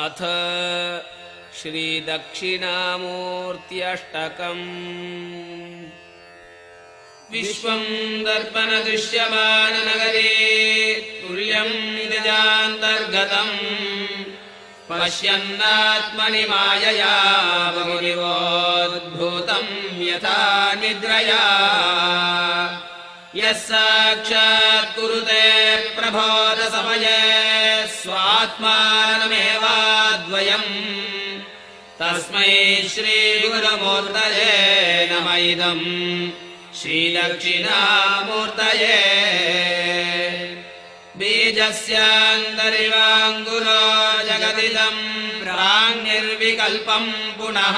अथ श्रीदक्षिणामूर्त्यष्टकम्। विश्वं दर्पणदृश्यमाननगरे तुल्यं निजान्तर्गतम् पश्यन्नात्मनि मायया बहुनिवोद्भूतं यथा निद्रया। यः साक्षात् कुरुते प्रबोधसमये स्वात्मानमेवाद्वयम् तस्मै श्रीगुरुमूर्तये नमः इदम् श्रीदक्षिणामूर्तये। बीजस्यान्तरिवाङ्गुरो जगदिदम् प्राङ्निर्विकल्पम् पुनः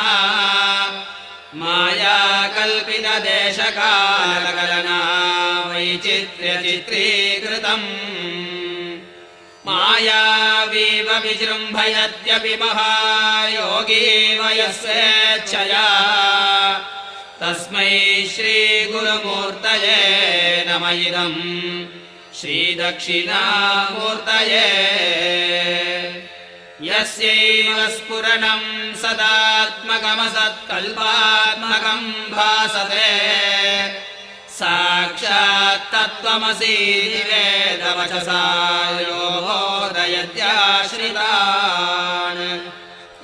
मायाकल्पितदेशकालकलना वैचित्र्यचित्रीकृतम्। मायावीव विजृम्भयत्यपि महायोगीव यस्वेच्छया तस्मै श्रीगुरुमूर्तये नमः इदम् श्रीदक्षिणामूर्तये। यस्यैव स्फुरणं सदात्मकमसत्कल्पात्मकं भासते साक्षात् तत्त्वमसीति वेदवचसा यो बोधयत्याश्रितान्।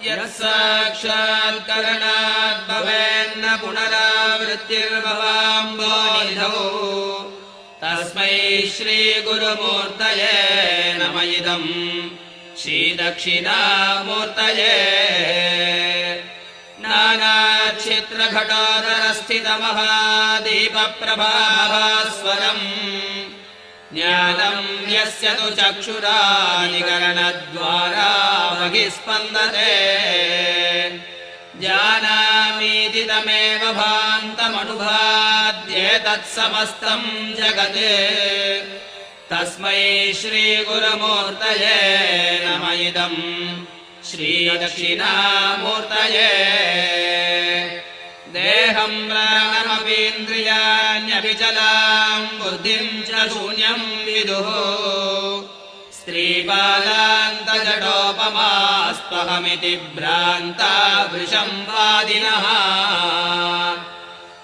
यत् साक्षात्करणात् भवेन्न पुनरावृत्तिर्भवाम्भोनिधौ तस्मै श्रीगुरुमूर्तये नमः इदम् श्रीदक्षिणामूर्तये। नानाक्षित्रघटोदरस्थितमहादीपप्रभास्वरम् ज्ञानं यस्य तु चक्षुरादिकरणद्वारा बहिस्पन्दते जानामीति तमेव भान्तमनुभाद्येतत्समस्तं जगत् तस्मै श्रीगुरुमूर्तये नमः इदम् श्रीदक्षिणामूर्तये। देहं प्राणमपीन्द्रियाण्यपि चलां बुद्धिं च शून्यं विदुः स्त्रीबालान्तजडोपमास्त्वहमिति भ्रान्ता वृषंवादिनः।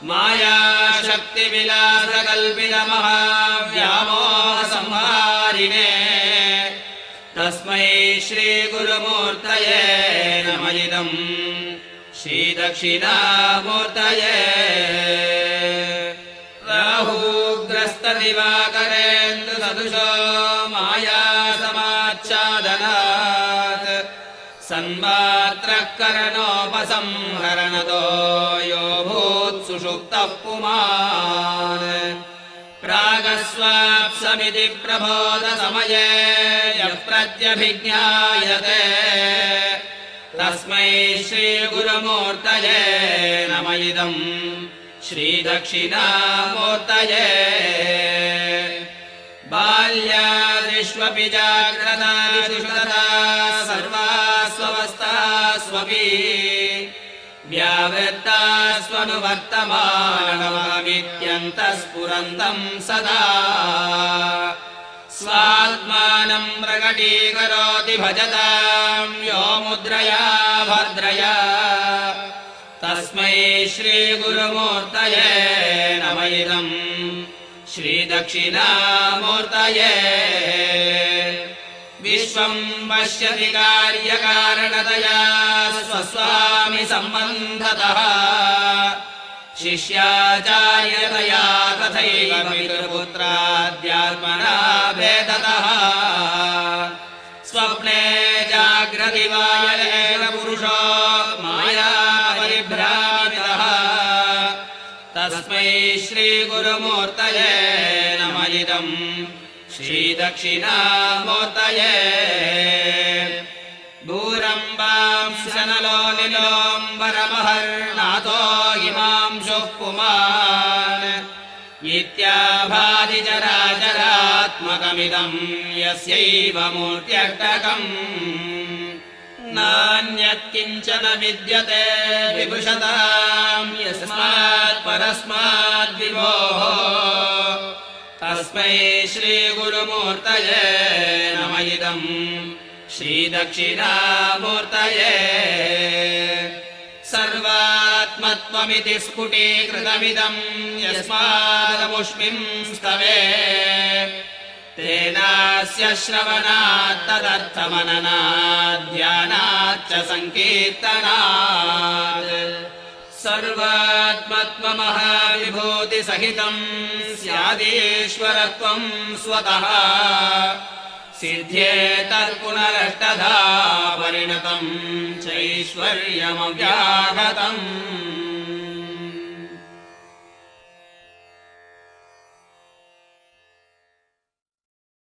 मायाशक्तिविलासकल्पितमहाव्यामोहसंहारिणे तस्मै श्रीगुरुमूर्तये नमः इदम् श्रीदक्षिणामूर्तये। राहुग्रस्तदिवाकरेन्दुसदृशो मायासमाच्छादनात् सन्मात्रकरणोपसंहरणतो यो भूत्सुषुप्तः पुमान्। प्रागस्वाप्समिति प्रबोधसमये यः प्रत्यभिज्ञायते तस्मै श्रीगुरुमूर्तये नमः इदम् श्रीदक्षिणामूर्तये। बाल्यादिष्वपि जाग्रतादिषु तथा सर्वास्वस्थास्वपि व्यावृत्तास्वनुवर्तमानममित्यन्तः सदा स्वात्मानं प्रकटीकरोति भजतां यो मुद्रया भद्रया तस्मै श्रीगुरुमूर्तये नमः इदम् श्रीदक्षिणामूर्तये। विश्वं पश्यति कार्यकारणतया स्वस्वामि सम्बन्धतः शिष्याचार्यतया तथैव पितृपुत्राद्यात्मना भेदतः। स्वप्ने जाग्रति वा येन पुरुषो मायापरिभ्रामितः तस्मै श्रीगुरुमूर्तये नमः इदम् श्रीदक्षिणामूर्तये। भूरम्बांशनलो निलोम्बरमहर्नाथो हिमांशुः पुमान् इत्याभाति चराचरात्मकमिदं यस्यैव मूर्त्यष्टकम्। नान्यत्किञ्चन विद्यते विभुषतां यस्मात् परस्माद् विभोः तस्मै श्रीगुरुमूर्तये नमः इदम् श्रीदक्षिणामूर्तये सर्वात्मत्वमिति स्फुटीकृतमिदम् यस्मादमुष्मिम् स्तवे तेनास्य श्रवणात् तदर्थमननात् ध्यानाच्च सङ्कीर्तनात् सर्वात्मत्वमहाविभूतिसहितम् स्यादीश्वरत्वम् स्वतः सिद्ध्येतत्पुनरष्टधा परिणतम् चैश्वर्यमव्याहतम्